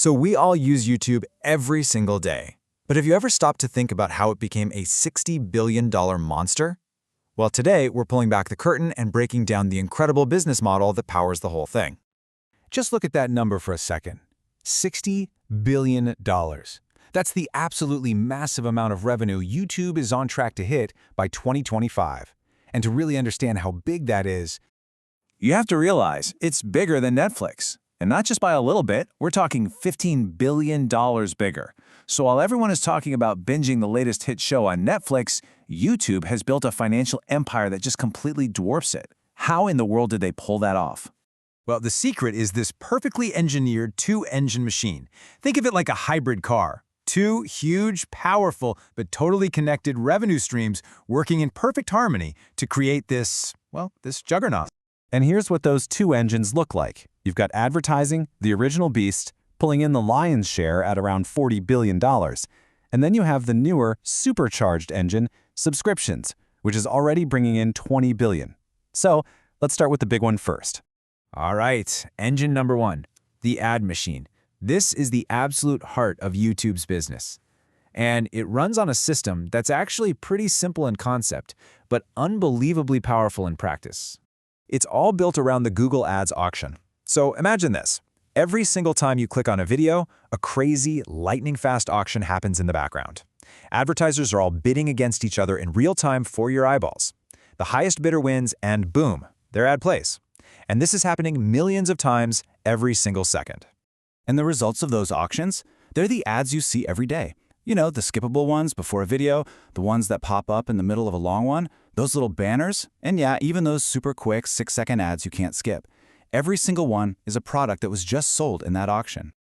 So we all use YouTube every single day. But have you ever stopped to think about how it became a $60 billion monster? Well, today we're pulling back the curtain and breaking down the incredible business model that powers the whole thing. Just look at that number for a second. $60 billion. That's the absolutely massive amount of revenue YouTube is on track to hit by 2025. And to really understand how big that is, you have to realize it's bigger than Netflix. And not just by a little bit, we're talking $15 billion bigger. So while everyone is talking about binging the latest hit show on Netflix, YouTube has built a financial empire that just completely dwarfs it. How in the world did they pull that off? well, the secret is this perfectly engineered two-engine machine. Think of it like a hybrid car. Two huge, powerful, but totally connected revenue streams working in perfect harmony to create this juggernaut. And here's what those two engines look like. You've got advertising, the original beast, pulling in the lion's share at around $40 billion. And then you have the newer, supercharged engine, subscriptions, which is already bringing in $20 billion. So let's start with the big one first. All right, engine number one, the ad machine. This is the absolute heart of YouTube's business. And it runs on a system that's actually pretty simple in concept, but unbelievably powerful in practice. It's all built around the Google Ads auction. So imagine this. Every single time you click on a video, a crazy, lightning-fast auction happens in the background. Advertisers are all bidding against each other in real time for your eyeballs. The highest bidder wins, and boom, their ad plays. And this is happening millions of times every single second. And the results of those auctions? They're the ads you see every day. You know, the skippable ones before a video, the ones that pop up in the middle of a long one, those little banners, and yeah, even those super quick 6-second ads you can't skip. Every single one is a product that was just sold in that auction.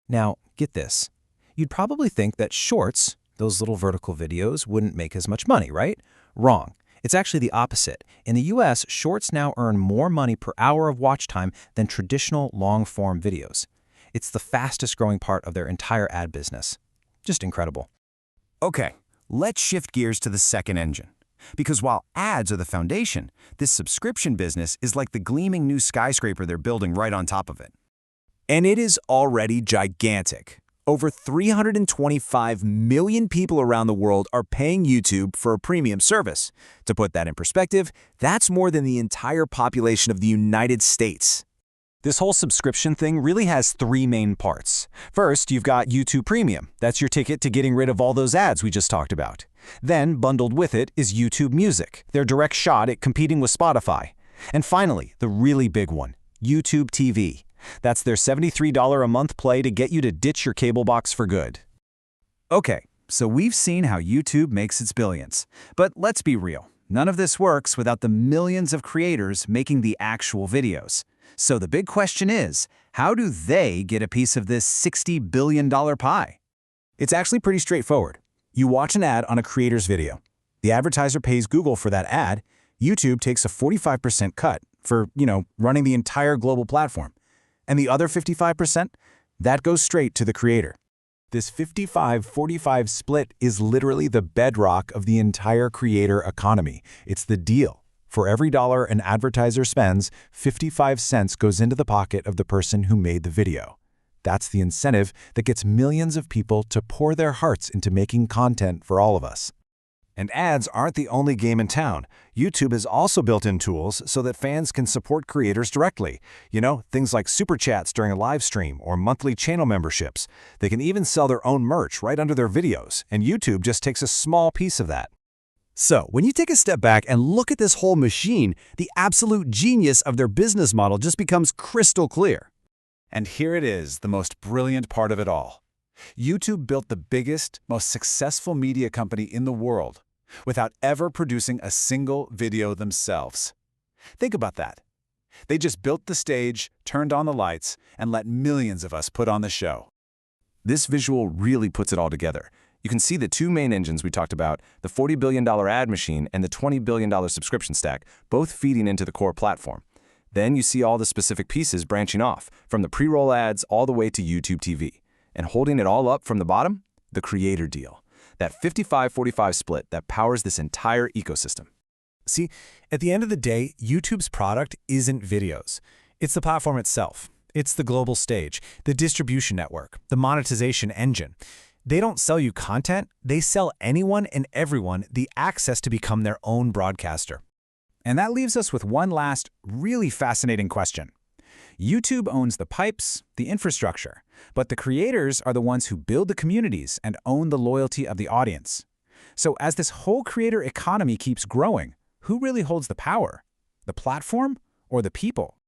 Now, get this. You'd probably think that shorts, those little vertical videos, wouldn't make as much money, right? Wrong. It's actually the opposite. In the US, shorts now earn more money per hour of watch time than traditional long-form videos. It's the fastest growing part of their entire ad business. Just incredible. Okay, let's shift gears to the second engine. Because while ads are the foundation, this subscription business is like the gleaming new skyscraper they're building right on top of it. And it is already gigantic. Over 325 million people around the world are paying YouTube for a premium service. To put that in perspective, that's more than the entire population of the United States. This whole subscription thing really has three main parts. First, you've got YouTube Premium. That's your ticket to getting rid of all those ads we just talked about. Then, bundled with it is YouTube Music, their direct shot at competing with Spotify. And finally, the really big one, YouTube TV. That's their $73 a month play to get you to ditch your cable box for good. Okay, so we've seen how YouTube makes its billions. But let's be real. None of this works without the millions of creators making the actual videos. So the big question is, how do they get a piece of this $60 billion pie? It's actually pretty straightforward. You watch an ad on a creator's video. The advertiser pays Google for that ad. YouTube takes a 45% cut for, running the entire global platform. And the other 55%, that goes straight to the creator. This 55-45 split is literally the bedrock of the entire creator economy. It's the deal. For every dollar an advertiser spends, 55 cents goes into the pocket of the person who made the video. That's the incentive that gets millions of people to pour their hearts into making content for all of us. And ads aren't the only game in town. YouTube has also built in tools so that fans can support creators directly. Things like super chats during a live stream or monthly channel memberships. They can even sell their own merch right under their videos, and YouTube just takes a small piece of that. So, when you take a step back and look at this whole machine, the absolute genius of their business model just becomes crystal clear. And here it is, the most brilliant part of it all. YouTube built the biggest, most successful media company in the world without ever producing a single video themselves. Think about that. They just built the stage, turned on the lights, and let millions of us put on the show. This visual really puts it all together. You can see the two main engines we talked about, the $40 billion ad machine and the $20 billion subscription stack, both feeding into the core platform. Then you see all the specific pieces branching off, from the pre-roll ads all the way to YouTube TV. And holding it all up from the bottom, the creator deal. That 55-45 split that powers this entire ecosystem. See, at the end of the day, YouTube's product isn't videos. It's the platform itself. It's the global stage, the distribution network, the monetization engine. They don't sell you content, they sell anyone and everyone the access to become their own broadcaster. And that leaves us with one last, really fascinating question. YouTube owns the pipes, the infrastructure, but the creators are the ones who build the communities and own the loyalty of the audience. So as this whole creator economy keeps growing, who really holds the power? The platform or the people?